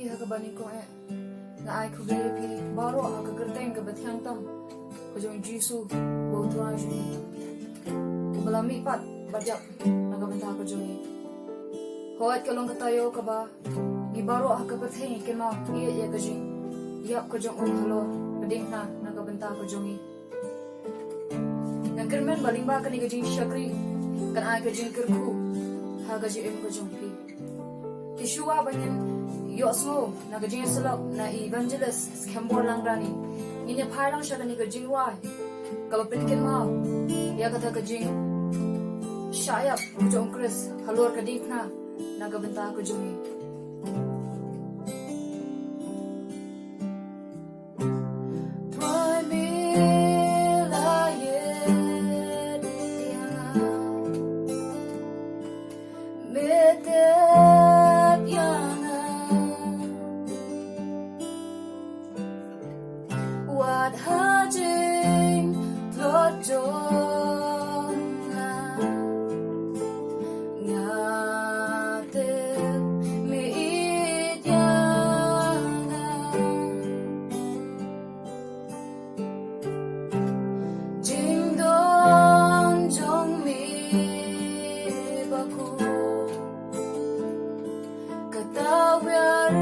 pi ha ka bani ko na ai khu be pi baro ha ka kerteng ka bathyang tam ko jong jisu bo tua ju balami pat bajak na ka banta ko jong hoat ka long ka tayo ka ba gi baro ha ka batheng ke ma ye ka jing yap ko jong halo bading na ka banta ko jong na kermen baling ba ka ni ka jing shakri kan ai ka jing kerku ha ka jing ko jong pi Yeshua banyan yosmo na gajing salok na evangelist skembor lang rani ini parang siya kani gajing wa kapapitkin mo ya kata gajing syayap kujong Chris halor kading na nagabenta ko jungi What hajing tlojong na ngate miidyana jingdon jong mi baku katawyar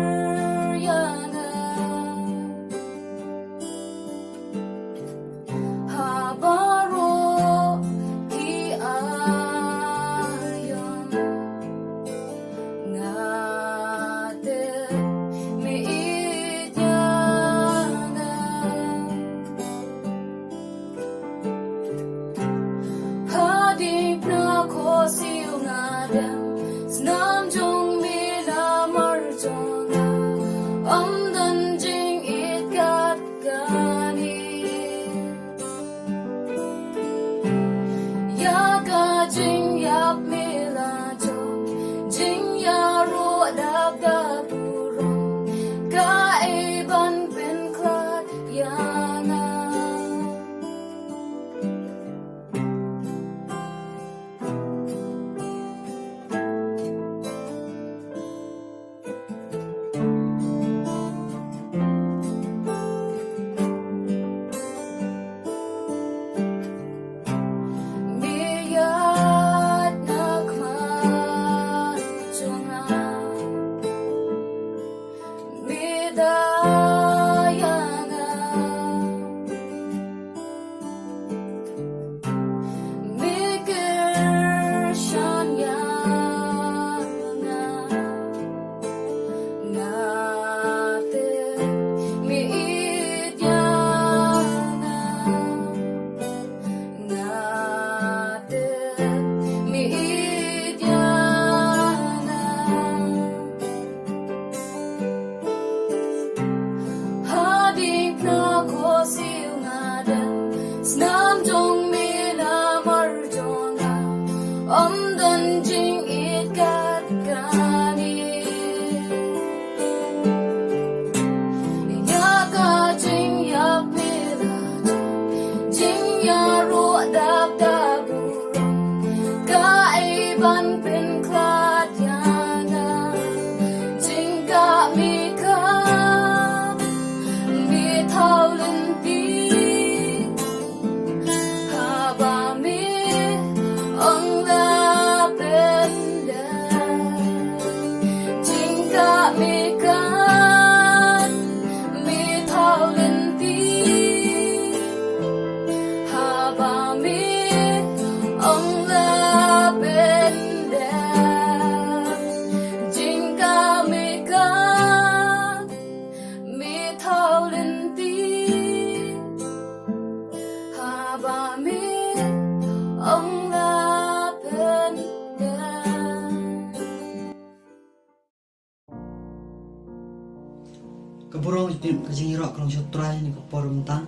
Keburung itu kajing irok kalau syutrai ni keporum tang.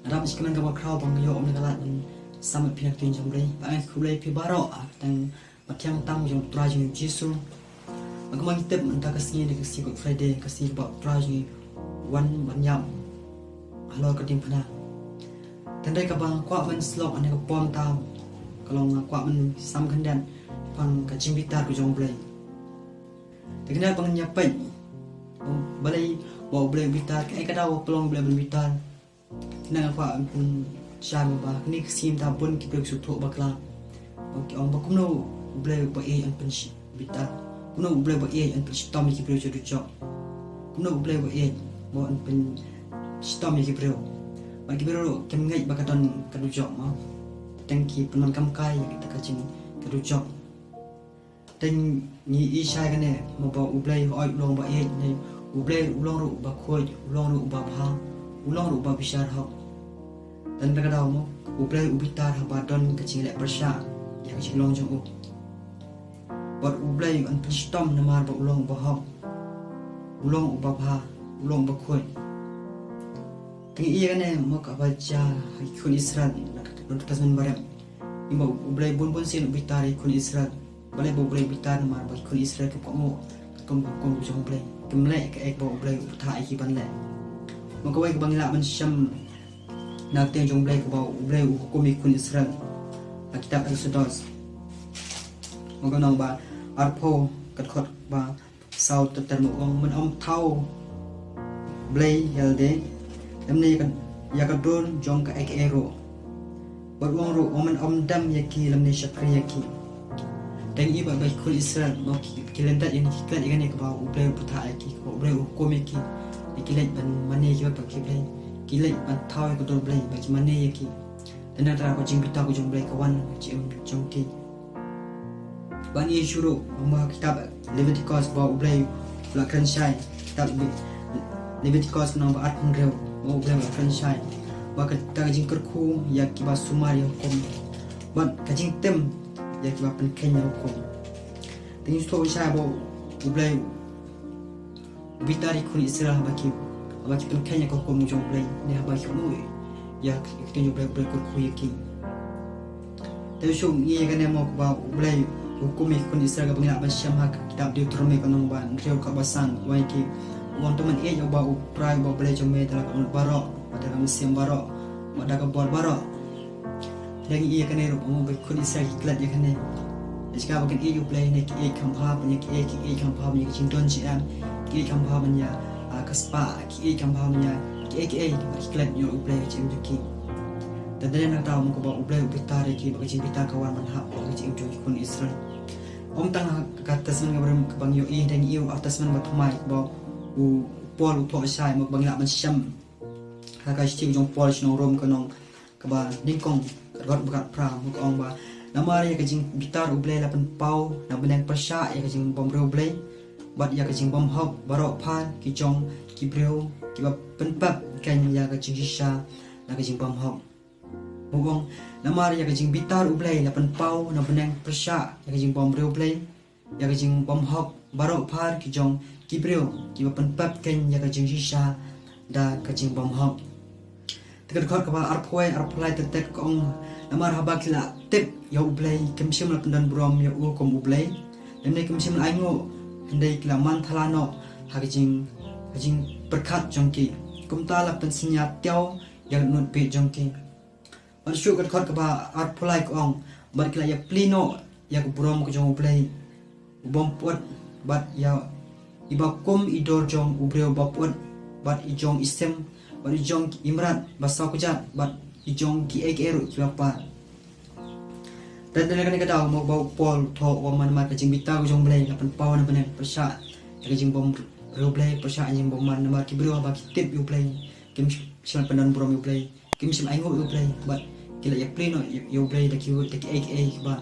Ada masih kena kabar crowd bang yo om negala dan sampai pihak tuin jomrei. Bang kulai pi baro dan macam tang jom trai jom jisu. Aku mang tip mentah kasih ni kasih Good Friday kasih bab trai ni wan banyam. Halo kedim pernah. Tandai kabang kuat men slok ane kepom tam. Kalau kuat men sam kendan pang kajing bitar ku jomrei. Terkenal bang nyapai. balai bawa boleh bitar kai kadau pelong boleh bitar nang apa pun syam ba ni sim ta pun ki sutu bakla ok ong ba kumno boleh ba an pen bitar kumno boleh ba an pen stom ki jodu jok kumno boleh ba ba an pen stom ki ba ki kem ngai ba kadon kadu jok ma tangki penon kam kai kita kacing kadu jok teng ni isai kan ne mo ba boleh oi long ba ni ublay ulang ru ba khoi ulang ru ba bha ulang ru ba bishar ha dan ka daw mo ublay ubitar ha ba don ka chile persha ya ka chilong jong u but ublay an pistom na mar ba ulang ba ha ulang ba bha ulang ba khoi teng iya kan ne mo ka ba ja khun Israel don tasman barem imba ublay bun sin ubitar khun Israel balai ba ublay ubitar na mar ba khun Israel ka mo kom jong ublay kemlek ke ek bawa blay utha iki ban le makawai ke bangla man syam nak teng jong blay ke bawa blay hukum ikun Israel kitab Exodus maka nang ba arpo kat khot ba sau ter mo ong man om thau blay yalde lemne ya ka don jong ka ek ero bar wong ro om dam yaki lemne shakri yaki dan iba baik kul Israel mau kilendat yang kiklat ikan yang kebau ublay putar lagi kebau ublay hukum iki kilat ban mana juga pakai ublay kilat ban tahu yang betul ublay bagi mana yaki dan ada aku jing pita aku jong ublay kawan jong ki ban ye syuru membawa kitab Leviticus bawa ublay belakang syai kitab Leviticus nombor 8 reu bawa ublay belakang syai bawa kita jing kerku ya kiba sumari hukum ban kajing tem ya kiba pen Kenya hukum tinggi sto isa bo ublay bitari kun Israel baki pen Kenya ko hukum jong ublay ne baki no ya kitin ublay ko yaki tapi so ni kan mo ba ublay hukum kun Israel ka bangla ban syam hak kitab Deuteronomy kanong ban reu ka basan wai ki wong teman e ba uprai ba ublay jong me dala ka barok pada ka musim barok madaga bor barok yang iya kan ero mo ba kun Israel klat ya kan ne jika bagian iyo play ne ki kampha punya ki kampha punya cinton sian ki kampha punya kaspa ki kampha punya ki klat yo play cim juki dan nak tahu mo ko ba play bitar ki ba cim bitar kawan man ha ba cim juki kun Israel om tang katas man ngabram ka bang yo dan iyo atas man matmai ba u pol to sai mo bang la man syam ka ka sti jong pol sno rom kanong ka ba ningkong rot bukat pra mo ko ba nama ya kajing bitar ublay lapan pau na benang persya ya kajing bom ublay bat ya kajing bom hop barok pan kijong kibreu kiba penpap kan ya kajing shisha na kajing bom hop mugong nama ya kajing bitar ublay lapan pau na benang persya ya kajing bom ublay ya kajing bom hop barok pan kijong kibreu kiba penpap kan ya kajing shisha da kajing bom hop tekat kaba arpolai tetek kong namar habak la tip ya ublay kemsim la pendan brom ya kom ublay lemne kemsim la aingo hendai kila man thalano hagijing berkat jongki kumta la pensinya tiao yang nut pe jongki marsyu kat kaba arpolai kong bar kila ya plino ya brom ko jong ublay ubom pot bat ya ibakum idor jong ubreo bapot bat ijong isem bat ijong imran basa kujat bat ijong ki eru ki apa dan kan kata mau bau pol to waman mar kajing bita jong blay lapan pawan panen persya kajing bom blay persya jing bom man mar ki bro ba ki tip you play kim sim pandan brom you play kim sim aingo you play bat kila ya pleno you play da ki ba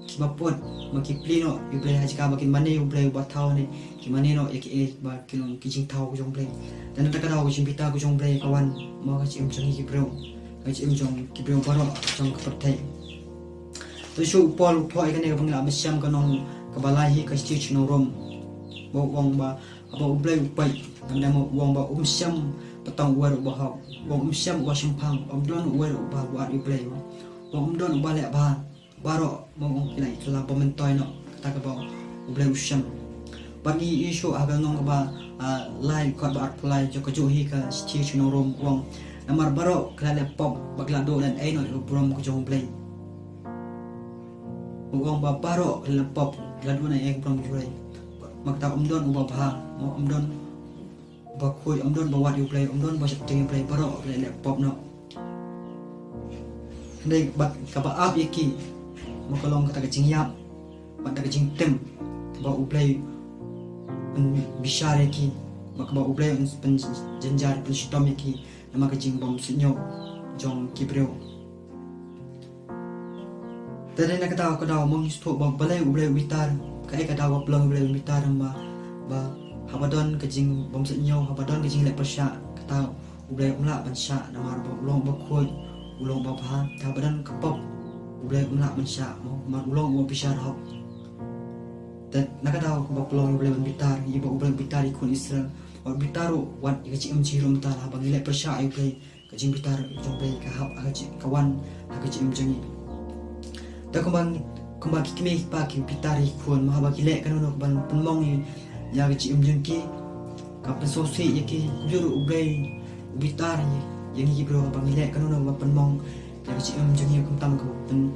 ki ba pot maki pleno you play haji ka bakin mane you play ba thaw ni ki mane no ki ba kilong ki jing thaw jong play dan ta kada jing bita jong play kawan mau ka chim chang ki bro ka chim jong ki bro baro jong ka pertai tu shu pol po ikan ne bangla masyam kanong kabalahi ka stitch no rom bo wong ba aba ublay upai namda mo wong ba umsyam patang war ba ha wong umsyam wa simpang don war ba wa ublay wong don ba le ba baro mo kilai kala pamentoy no ta ka ba ublay usyam bagi isu aga nong ba lai ko ba apply jo ka jo hi ka stitch no rom wong namar baro kala le pop bagla do dan ai no brom ko jo ublay wong ba baro kala pop kala do na ek brom jurai makta don ubah bah mau don ubah kuy don bawa di play don bawa setting play baru le pop no ndai bat kaba up iki mo kolong kata kecing yap bat kecing tem ba uplay bishar iki ba uplay pen jenjar pen shitom iki nama kecing bom sinyo jong kibreo tadi nak kata aku dah mong stop ba balai uplay witar kai kata ba plong uplay witar ba habadon kecing bom sinyo habadon kecing lek persya kata uplay umla ban sya nama ba ulong ba kuy ulong bapa tabadan kepop ublay umla mensya mau ulong mau pisar hop dan nak tahu ko baplong ublay bitar iba ublay bitar ikun Israel or bitaru wat kaci cirum tar habang ilek persya ublay kacing bitar jomblay kahap kaci kawan kaci jengi ta kumbang kime pa ki bitar ikun mahaba kilek kanu ban penmong ya kaci jengki kapan sosi yaki kujur ublay bitar yang ini bro bang ilek kan udah mapan mong yang kecil menjadi aku tam kau pen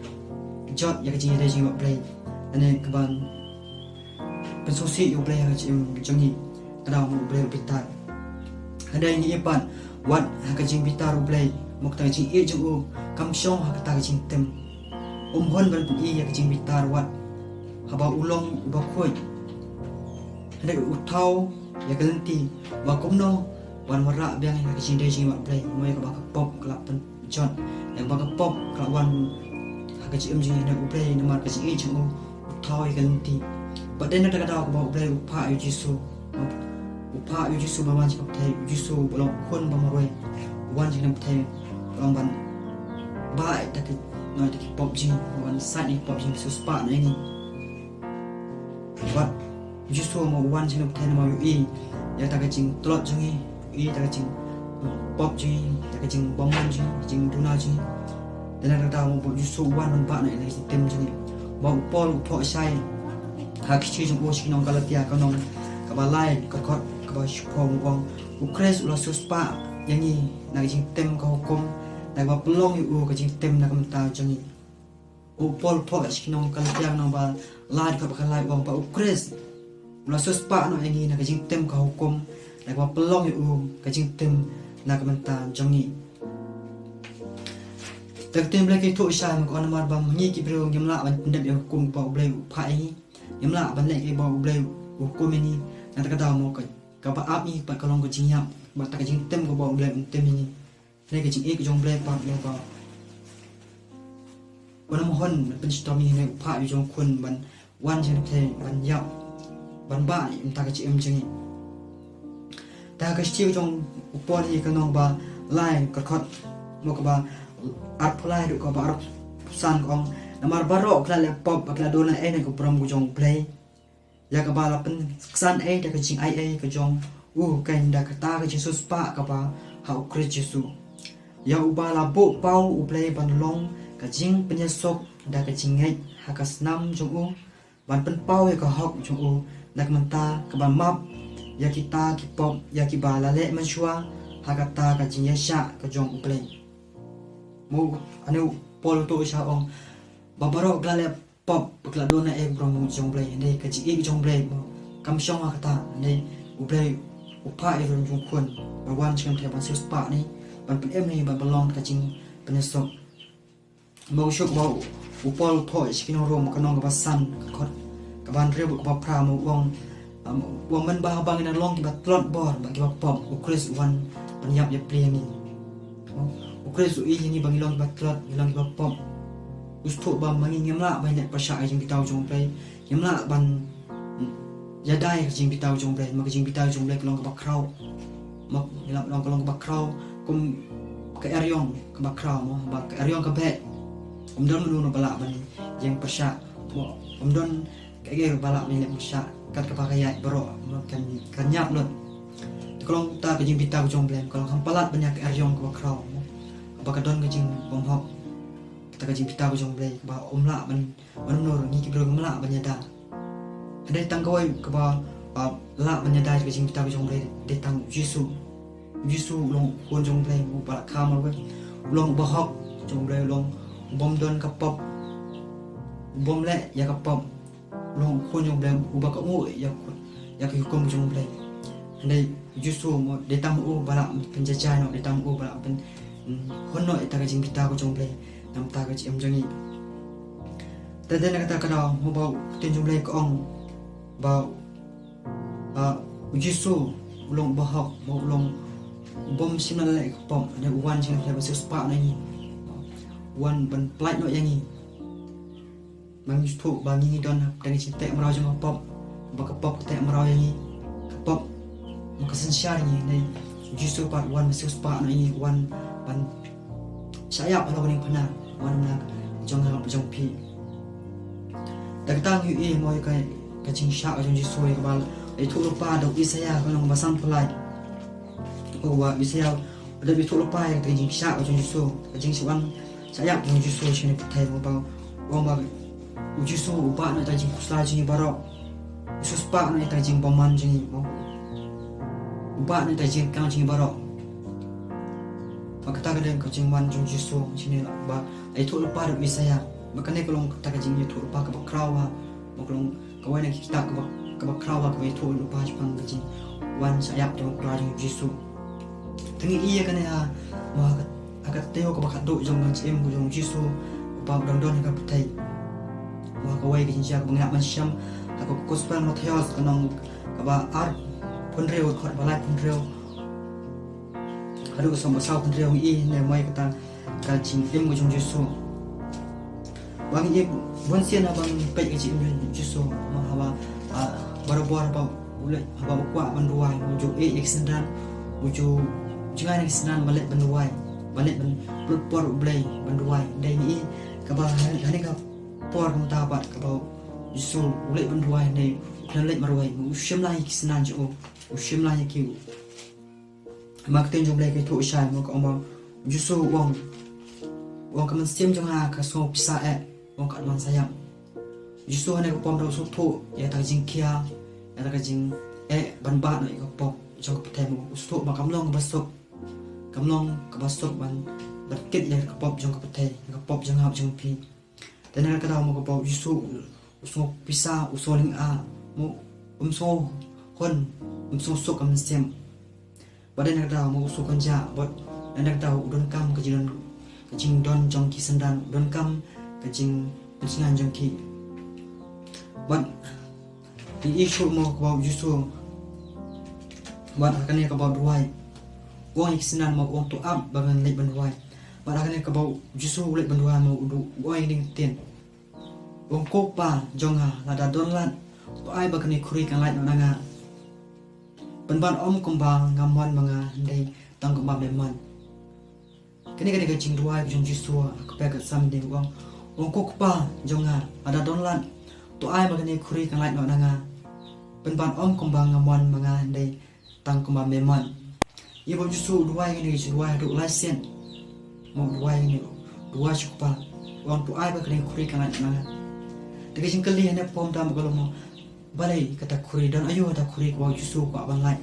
jod yang kecil ada jiwa play dan keban pensosi you play yang kecil menjadi kadang mau play bitar ada ini ipan wat kecil bitar play mau kita kecil i jauh kamsong kita kecil tem hon ban i yang kecil bitar wat haba ulong ubah koi ada utau ya ganti wakum no wan warak biang yang kecil dia jiwa play mai ka baka pop kelap pen jon yang baka pop kelap wan kecil jengi nak play nama kecil i jauh utau ya ganti badan nak kata aku bawa play upa ujisu bawan cakap thai ujisu belum kun bamaroi wan jengi thai belum ban baik tak noi tak pop jing wan sat ni pop jing suspa na ini buat ujisu mau wan jengi thai nama ui ya tak kecil telot jengi i tak kecil pop jengi tak kecil bomon jengi duna jengi dan nak kata mau ujisu wan ban na ini sistem jengi bawa pol pok sai hak kecil jeng bos kinong kalatia kanong kabalai kakot kabashpong wong ukres ulah suspa yang ni nak jing tem ka hukum nak ba pelong yu ka jing tem nak menta jangi upol pok kinong kalatia nang ba lai ka bakalai wong ba ukres ulah suspa no yang ni nak jing tem ka hukum nak ba pelong yu ka jing tem nak menta jangi tak tem lagi tu isai ko namar ba ngi ki bro ngemla ban pendap ya hukum ba blai pa ini yamla ban lek ba blai hukum ini nak kata mau ka ba api pa kalong ko jingyap ba ta jing tem ko ba blai tem ini ne ka jing e ko jong blai pa ne ba wana mohon pen stomi ne pa yu jong kun ban wan jing te ban yap ban ba ta ka jing jingi ta ka chiu jong upon hi ka nong ba lai ka khot mo ka ba art play du ko ba art san kong namar baro kla le pop kla dona ne ko prom ko jong play ya ka bala pen san da ka jing ai ka jong kan da ka ta ka jing sus pa ka ba ha ukre jesu ya ubala bo pau u play ban long ka jing penyesok da ka jing ngai ha ka snam jong ban pen pau ka hok jong nak menta ka ban map ya kita ki pop ya ki bala le man shua ha ka ta ka jing ya sha ka jong u play mo anu pol to sha ong babaro glale pop kla dona brong jong play ne ka ji jong play kam shong kata ne u play upa ron jong kun ba wan chim the ban sus pa ni ban pen ni ban belong ka jing penesok mo shok mo u pol to skino rom ka nong ba san ka ka ban re ba pra mo wong man ba bang na long ba tlot bor ba ki ba pop u chris wan ban yap ya play ni ukres u ini bang ilong batlot ilang ba pop usto ba mangin ngemla ba nek pasya jing bitaw jong play ngemla ban yadai jing bitaw jong play mak jing bitaw jong play long ba kraw mak ilong long ba kraw kum ka eryong ka ba kraw mo ba ka eryong ka be don no bala ban jeng pasya don ka ge bala ni nek pasya kat ka ba kaya bro kan nyap lot kalau ta ka jing bitaw jong play kalau hampalat banyak eryong ka ba kraw baka don ka jing bom hop kita ka jing pita ko jong blay ba omla ban manur ni ki bro mla ban yada ada tang kawai ka ba la ban yada ka jing pita ko jong blay de tang jisu long kon jong blay mo ba khamal ba long ba hop jong blay long bom don ka pop bom le ya ka pop long kon jong blem ubah ka mo ya ke hukum jong blem ndai justru mo detam u bala penjajah no detam u bala pen honno ita ka jing bita ko jong blem nam ta ka jim jangi tadi nak kata kada mo ba tin jong blem ko ong ba justru long bahak mo long bom simal le pom ne wan jing le basu spa na ni wan ban plait no yangi mang justru bangi don dari cinta merau jong pop ba ka pop te merau yangi pop makasan syar ni nei justru part wan basu spa na ni wan ban saya apa lo ni pernah wan nak jong pi dak tang yu e mo kai ka jing sha jong justru ka bal ai thu lupa do isaya ko nong basan pelai ko wa isaya ada bi thu lupa yang ka jing sha jong justru ka jing siwan saya jong justru sini putai mo ba wong ba justru ubah na tajing kusla jing barok suspa na tajing paman jing mo ubah na tajing kang jing barok maka tak ada yang kajing wan jong justru sini ba ai thu lupa do isaya maka ne kolong tak kajing ni thu lupa ka ba krawa mo kolong kawai na kita ka ba krawa ka thu lupa jpang kajing wan saya jong kra jing justru tengi iya kan ya ma akat teo ka ba khado jong ngam em jong justru ba dong don ka putai wa kawai ke jinja ka bangak masyam aku kuspan no theos kanong kaba ar punreo khot balai punreo hadu som basau punreo I ne mai kata ka jing em jong justru bang ye bon sian abang pe ke jing justru ma hawa baru-baru ba ulai ba kwa banduai muju exendan muju jangan exendan balik banduai balik ban por blai banduai dai ni ka ba hani ka por kum ta bat ka ba justru ulai banduai nei plan lek marwai ushim lai exendan jo ushim lai ki mak ten jom lai ke thu shai mo ka oma justru wong ka man sim jong ha ka so pisa wong ka man sayang justru hane ko pom do so thu ya ta jing kia ya ta jing ban ba no ko pom jong ko tem usto ba kam long basok kamlong ka basok ban bakit ya ka pop jong ka patay ka pop jong hab jong pi tenar ka daw mo ko pop justru uso pisa usoling mo umso hon umso so kam sem badan nak daw mo uso kanja bot nak daw don kam ka jing don jong ki sendan don kam ka jing pensingan jong ki but the issue mo ko justru buat akan ka ba duai wong iksenan mo wong to up bagan lek banduai buat akan ka ba justru lek banduai mo udu wong ding ten wong ko pa jonga lada don lan to ai bagan khuri kan lai nanga ban om kumbang ngamwan mga ndai tang kumba memang kini ka jing duai jong justru ka pa ka samding wong ko pa jonga lada don lan to ai bagan khuri kan lai nanga ban om kumbang ngamwan mga ndai tang kumba memang ibu justru dua ini dua duk lesen mau dua ini dua cukup orang tu ai bakal kuri kan nak tapi jing kali hanya pom tam kalau mau balai kata kuri dan ayo kata kuri kau justru kau abang lain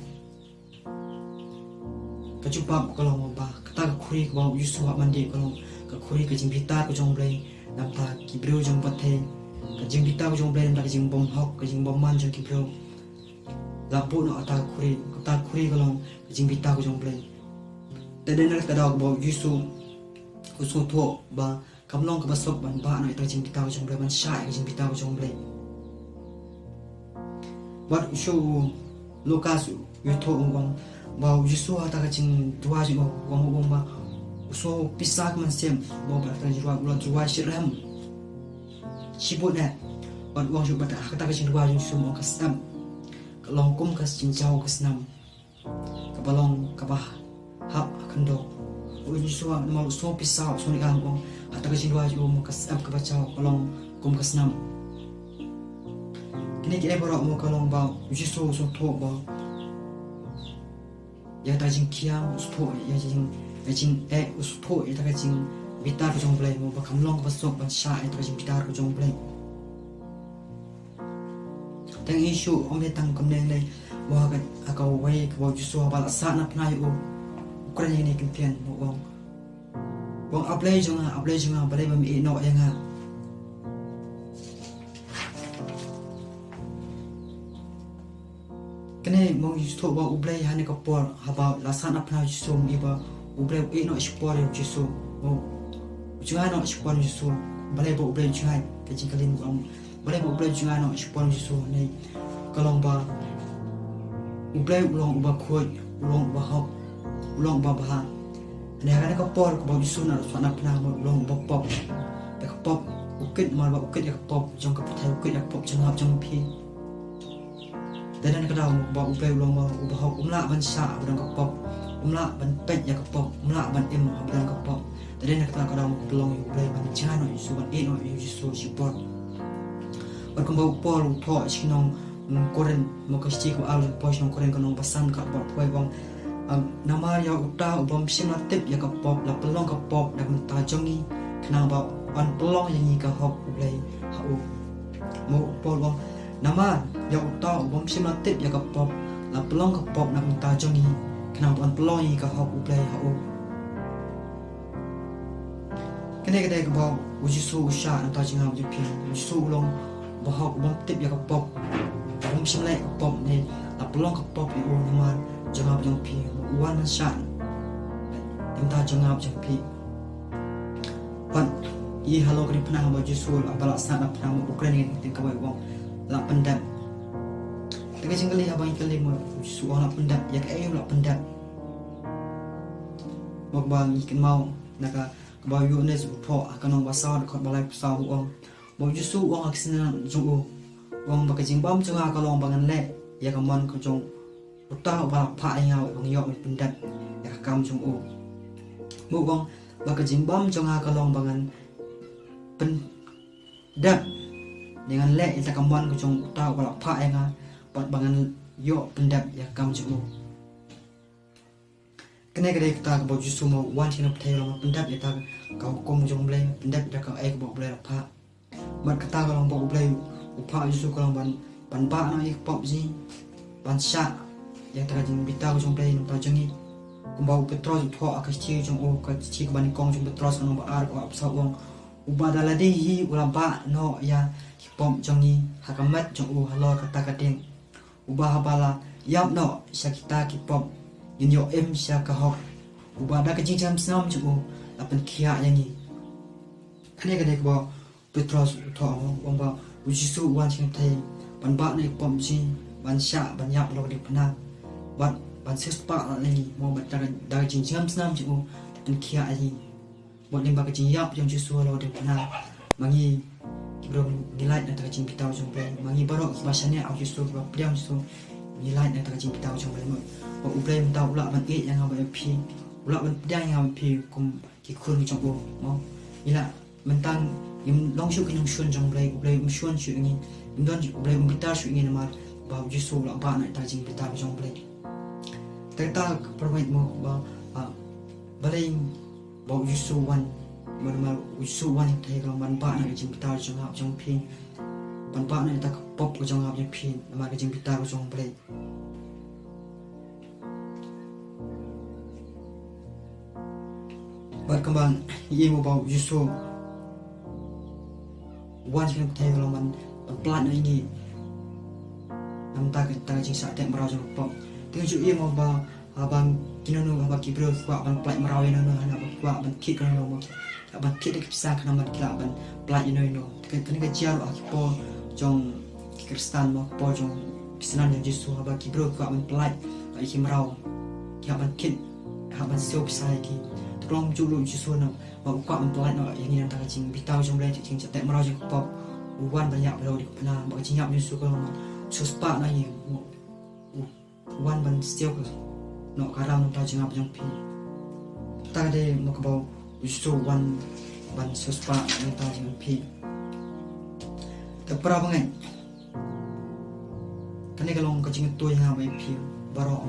kecuali kalau mau bah kata kuri kau justru abang mandi kalau ke kuri ke jing bita ke jong blai nampak kibrio jong pathe ke jing bita ke jong blai nampak jing bom hok ke jing bom man jong kibrio lapu no kata kuri kalau jing bita ko jong play tade nak kada ko justru usu to ba kamlong ka basok ban ba na ita jing bita ko jong play ban sha jing bita ko jong play what show lokas yu to ngong ba justru ata ka jing dua jing ngong ba usu pisak man sem ba ba ta jwa ulo jwa shiram sibut na ban wong ju bata kata ka jing dua jing sumo ka stam kalong kum ka jing jauh ka snam balong kabah hap kendo uji suwa mau so pisau so ni kan ong ata ka jindwa ju mo kas ap ka bachao kalong kum kasnam kini ki ebora mo kalong ba uji so to ba ya ta jing kia so to ya jing so to ya ta ka jing bitar ko jong play mo ba kamlong ba so ban sha ya ta ka jing bitar ko jong play tang issue om tang kom ne wah kan akau wei kau justru abal asa nak nai ukuran ini kempian wong apply jonga balai bami no yang kene mo Yesus ba ublay hani kapor haba lasan apna Yesus iba ublay no spor Yesus mo junga no spor Yesus balai ba ublay junga kecing kalin balai ba ublay junga no spor Yesus nei kalong ba ublay ulong ba khoi ulong ba hok ulong ba bah ne hani kapor ko ba Yesus na sana apna mo ulong ba pop ba pop ukit mal ba ukit ya pop jong ka putai ukit ya pop jong hab jong pi dan kadang ba upai ulong ba ubah umla ban sa udang kapop umla ban pet ya kapop umla ban im udang kapop dan kadang belong upai ban jano isu ban eno isu support berkam ba upol utho sinong koren mo kasi ko al pos nong koren kanong basan ka ba poi bang nama ya uta ubam simla tip ya kapop la pelong kapop dak menta jongi kenang ba an pelong yang ka hop upai hau mo upol bang nama ya utau bom simatip ya kapop la pelong kapop nak minta jongi kenapa an pelong yi ka hop uplay hau kene kene ka ba ujisu usha anta jinga bupi ujisu ulong bahok bom tip ya kapop bom simlai kapop ni la pelong kapop ya nama jinga bupi uan sha anta jinga bupi pan yi halo kri pernah ba ujisu abala sana pernah Ukraine ni ka ba bom la pendam tega jengkali abang kali mo suah la pendam ya ka ayo la pendam mo bang ikan mau naka ba yu ne su pho akanong basa ko balai sa uang mo jusu uang aksina jong uang ba ka jing bam chunga ka long bangan le ya ka mon ko jong uta ba pha ai ngau bang yo pendam ya ka kam jong mo bang ba ka jing bam chunga ka long bangan pendam dengan le ita kamban ko jong ta wala pha nga pat bangan yo pendap ya kam ju kene gre ta ko ju sumo wan tin up thai long pendap ya ta ka kom jong ble pendap da ka ai ko ble pha mat ka ta ko long bo ble upha ju su ko long ban ba na ik pop ji ban sha ya ta jing bita ko jong ble no ta jongi kumbau petros tho akas chi jong o ka chi ban kong jong petros no ba ar ko ap sa wong ubadala de hi ula ba no ya pom jongi hakamat jong halo kata kading ubah bala yap no sakita ki pom yo em sya ka hok ubada ka jing jam sam jong apan kia yangi kane kane ko petros tho om ba ujisu wan chim thai ban ba ne pom ji ban sha ban yap lo di pana ban sis pa la ni mo ba da jing jam sam jong apan kia yangi mo lim ba ka jing yap jong jisu lo di pana mangi belum nilai nak kajing kita ujung play mangi barok bahasanya aku justru dia justru nilai nak kajing kita ujung play mo ublay mta ula ban e yang apa pi ula ban dia yang pi kum ki kun jong bo mo ila mentang im long shu kin shun jong play ublay shun shu ni ndon ublay kita shu ni nama ba justru ula ba nak kajing kita ujung play ta permit mo ba balai ba justru wan mal usu wan thai ka man pa na jing pitar jong hap jong phi pan pa na ta pop ko jong hap jong phi ma ka jing pitar ko jong play berkembang ye mo ba usu wan jing thai ka man plan ini nam ta jing sa te marau jong pop ting ju ye mo ba abang kinonu abang kibro kwa ban play marau ina na na kwa ban kit ka no mo ban kit ke pisah kana ban kila ban play no kan ka jiar akipo jong kristan mo po jong kisnan yang jisu abang kibro kwa ban play ba iki marau ya ban kit ban sio pisah ki tolong julu jisu na ba kwa ban play no yang ni ta jing bitau jong le jing te marau jong pop uwan banyak belo di pena ba jing yap jisu ko suspa na ye uwan ban sio ko no karam ta jing ap jong pi ta de mo ko usu wan ban suspa ni ta jing pi ta pra bangai kane kalong ka jing tu yang bai pi baro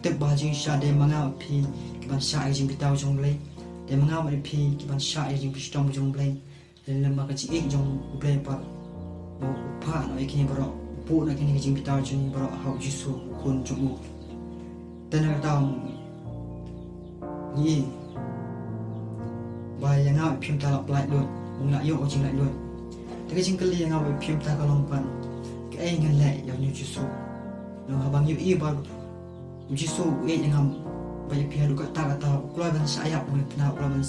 tep ba jing sha de manga pi ki ban sha jing bitau jong le de manga bai pi ki ban sha jing pi stong jong le le ma ka jing jong ble pa mo pa no ikini baro pu na kini jing bitau jing baro hau jisu kun jong dan tahu ni bayang ngau phim ta lap lại luôn mong lại yo jing lại luôn thế cái jing kali ngau phim ta ka long pan cái ai ngan lại yo như jisu no habang yu ba Jisu yang ham banyak pihak juga tak atau keluar ban sayap mulai pernah keluar ban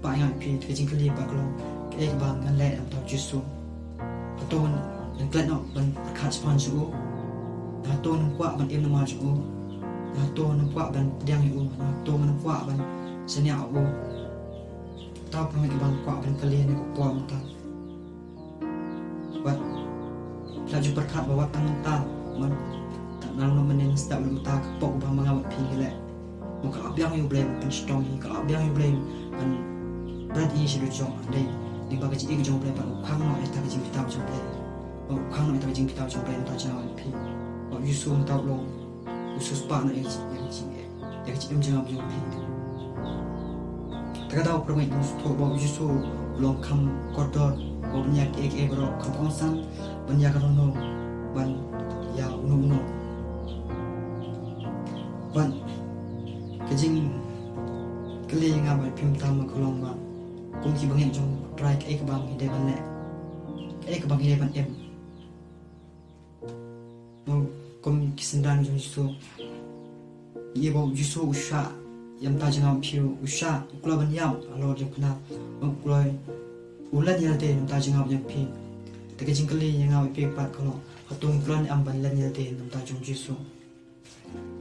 pak yang pi ke jingkeli ba kalau ke bang kan le atau Jisu atau yang klan no ban berkat sponsor atau kuat ban em nama ju atau kuat ban pedang yu atau kuat ban senia u tahu pernah ke bang kuat ban kalian ko pom ta buat laju berkat bawa tangan ta man nang no menen stap lu ta pok ba manga pi le mo ka abyang yu blame pen strong ka abyang yu blame an brad yi shi du jong dai ni ba ka ji jong blame ba khang no eta ka ji ta jong blame o khang no eta ka ji ta jong blame ta ja pi o yu su ta lo yu su spa na ji ya ji em jang jong pi ta da pro mai su to ba yu su long kham kotor o nyak ek bro kham kong san ban ya ka no ban ya no ban kejing keli ngabai pim tama kolong ba kung ki bangeng jong try ke bang hide ban le bang hide ban em mo kom kisendang jong su ye bo jusu usha yam ta jang piu usha kula ban yam alo jong kana mo kula ulan ya te ta jang jong pi te kejing keli yang ngabai pi pat kolong hatung klan am ban lan ya te ta jong jusu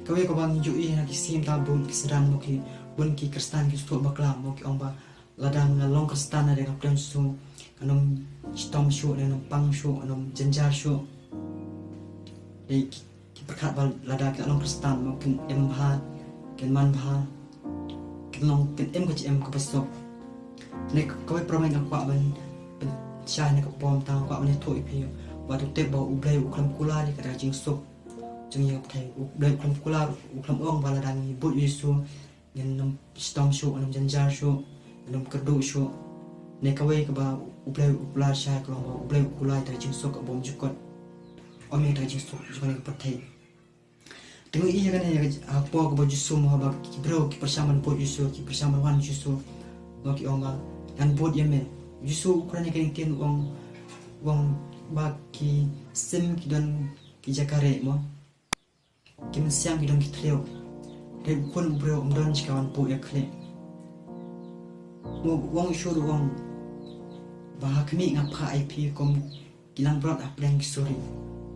kau yang bang jui nak sim tabun kiseran muki bun ki kristan ki sto bakla muki omba ladang ngalong kristan ada kapten su anom stom shu anom pang shu anom jenjar shu dei ki perkat bal ladang ki along kristan mungkin emha ken man bha ken long ken em ko em ko besok nek kau promen ak kwa ban sha ne ko pom tang kwa ban thoi pi wa tu te ba u blai u klam kula ni ka jing sok jeng yang thai blai klam kula u klam ong bala dang bu yesu yen nom stom shu nom janjar shu nom kerdu shu ne kawai ka ba u blai u kula sha ko u blai u kula ta jing sok bom jukot om ye ta jing sok jukon ka pathai tengok iya kan ya apa ko ba yesu mo ba ki bro ki persamaan bu yesu ki persamaan wan yesu mo ki ong ba dan bu ye me yesu ukrani kan tin wong ba ki sim ki dan ki jakare mo kim siang ki dan ki treo de kun bro don chikawan pu ya khle mo wong shuru wong ba kami ngapa ip kom kilang brot aplang story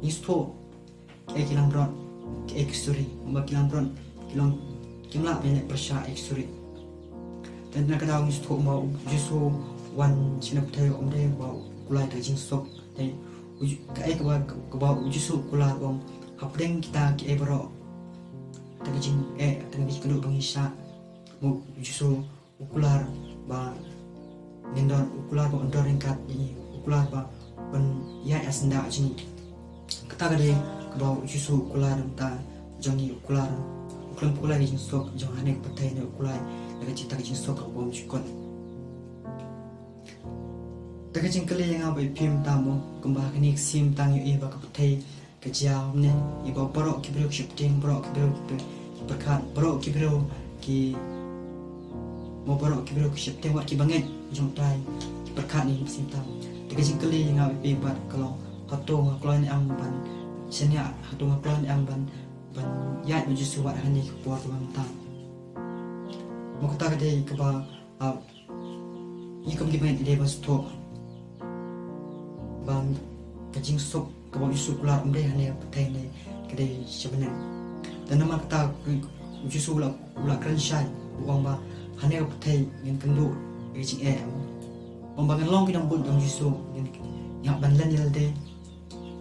isto ke kilang brot ke story mo kilang brot kilang kimla bene persha story dan nak daw isto mo jisu wan sinap tayo omde ba kulai ta jing sok dai ka ek ba jisu kula wong hapdeng kita ki ebro tagajing tagajing kudu bangisa mo jisu ukular ba ngendor ukular ba ondor ringkat ini ukular ba ban ya asnda jing kata gade ka ba jisu ukular ta jongi ukular uklam ukular jing sok jong hanek patai ne ukular tagajing tagajing sok bom jikot tagajing kali yang abai pim tamo kembah kenik sim tang yu iba ka patai kejiau ne iba borok ki bro shifting borok ki bro berkat borok ki bro ki mo borok ki bro shifting wat ki banget jong tai berkat ni sim tam tiga jingkeli yang awi bat kalau hatong kalau ni am ban senya hatong kalau ni am ban ya menuju suat hani ke puar tuan tam mo kata gede ke ba ikom ki banget ide bas to ban kajing sok kau isu pula umdai hanya petai ni kedai sebenar dan nama kata isu pula kerensai uang ba hanya petai yang kendu ejing uang ba ngelong kita buat dong isu yang ban lan yelde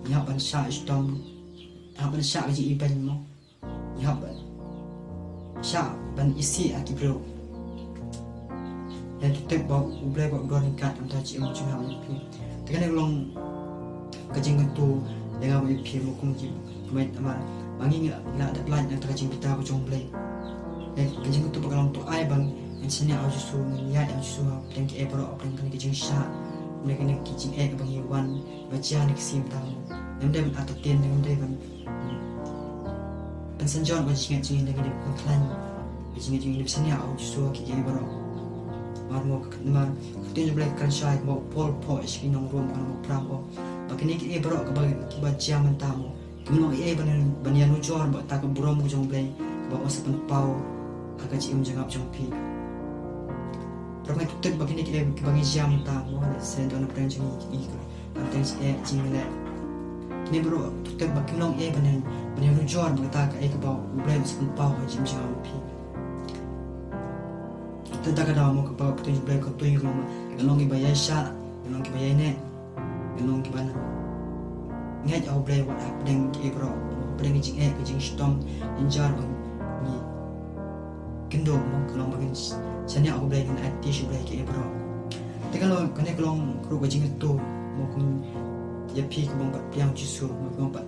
yang ban sha istom yang ban sha ejing iban mo yang ban sha ban isi akibro dan tetap bawa ublai bawa dua ringkat antara cik macam apa ni tekan long kajing tu dengan bagi film hukum ji baik amar bangi nak ada plan yang terkajing kita aku jomblay dan kajing tu pakalang tu ai bang yang sini aku justru niat yang justru dan ke ebro dan kan kajing syak mereka ni kajing bang iwan baca ni kesim tahu yang dia atau ten dengan dia bang dan senjata bagi kajing dengan dia plan kajing ni sini aku justru ke ebro mau kemar ketin jomblay kan syak mau pol po iskin nong room kan mau pram o Bakini ki ebro ka ba jaman tamo kimno e banian ujor ba ta ka burom jong blai ba osapan pau aga ji jangap jong pi ramai tutek bagini ke bagi jam ta mo le sen don pren jing i ka anteng e jing le ni bro tutek bagino e banian ujor ba ta ka e ka ba blai osapan pau ga ji jangap pi tenta ka daw mo ka pa tu blai ka tu yung long ba ya sha long ba ya ne long ba na ngay au blai what happening ke bro blai jing e ka jing stom injar bang ni kendo mo kalong bagin chanya au blai kan ati shi blai ke bro te kalau kane kalong kru ga jing to mo kun ya pi ka bang pat piang jisu mo bang pat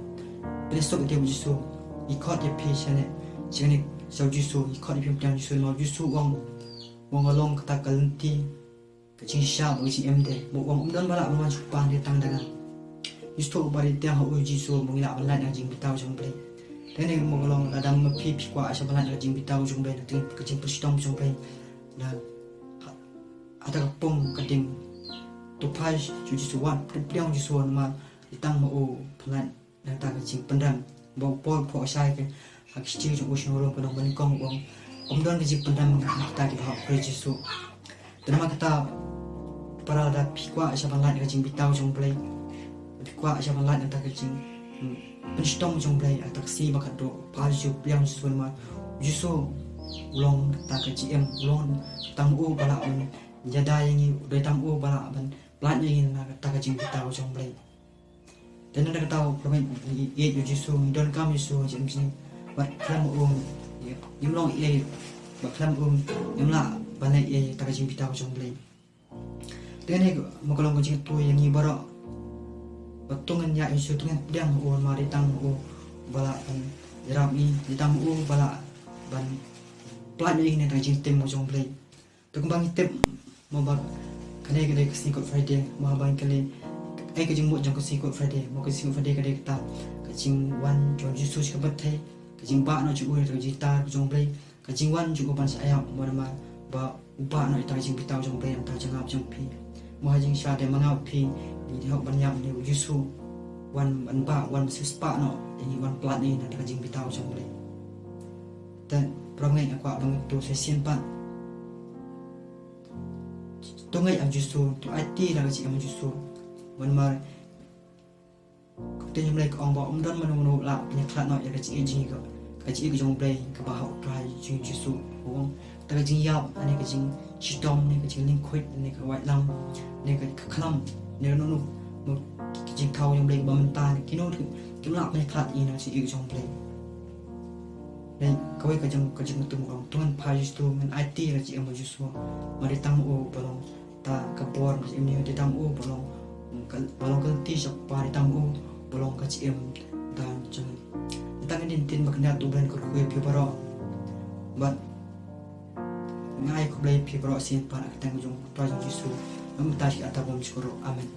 presto ke jisu I khot ya pi chane chane sau jisu I khot ya piang jisu mo jisu wong along kata kalenti kecing sya bagi si MD mo wong dan balak mo supan di tang daga isto bari tiang ho jisu mo ngila balan jing bitau jong play tene mo along ladang pi kwa asa balan jing bitau jong play ting kecing persitong jong play na ada kapung kading to pai ju jisu wan priang jisu ma ditang mo balan dan ta kecing pendam bo pol po sai ke ak chi jong usno ro ko ban kong wong dan kecing pendam kita di hak Yesus. Terima kata para ada pikwa siapa lain kecing bitau jong play. Pikwa siapa lain antara kecing penstong jong play atau si bakat do paju yang Yesus ma Yesus ulong ta kecing ulong tamu bala on jada yang udah tamu bala ban pelan yang kata kecing bitau jong play. Dan ada kata permen ye Yesus don kami Yesus jam sini buat kamu những lo ye bậc lâm những lạ và này ye ta cái chuyện bitau trong play thế này một cái lòng cái chuyện tôi yang như baro và tungan ya isu tungan diang o mari tang o bala ban jerami ditang o bala ban plan ini ta chuyện tem trong play tôi kembang tem mau bak kene kene ke sikot Friday mau bang kene ai cái chuyện một trong cái sikot Friday mau cái sikot Friday cái ta cái chuyện one trong Jesus cái bất thay kajing ba no chuur to gitar jong play kajing wan ju ban sa ayam mo ma ba uba no ita jing bitau jong play ta jangap jong pi mo hajing sha de mangau pi ni ho ban yam ni yusu wan ban ba wan sis pa no ini wan plat ni na kajing bitau jong play dan prongai akwa bang tu sesien pa to ngai am jusu to ati la kajing am jusu man mar tên hôm nay ông bảo ông đơn mà nó lạ nhạc lạ nói là cái gì cái trong play cái bảo học try chuyên chuyên số đúng ta cái gì yap anh cái gì chỉ tom này cái gì linh quit này cái white lam này cái khlam này nó một cái gì thâu trong play bấm ta cái nó cái lạ nhạc lạ gì nó chỉ yêu trong play đây cái trong tụi ông tụi anh phải just tụi anh IT là chỉ em just số mà đi tăng ô balong ta cái board em đi tăng ô balong cái t-shirt pa đi tăng ô bolong kecil dan jangan tentang ini tin makna tu bulan kurkuy pibaro but ngai ku blay pibaro sin para kita ngujung tuan Yesus meminta kita bom skoro amin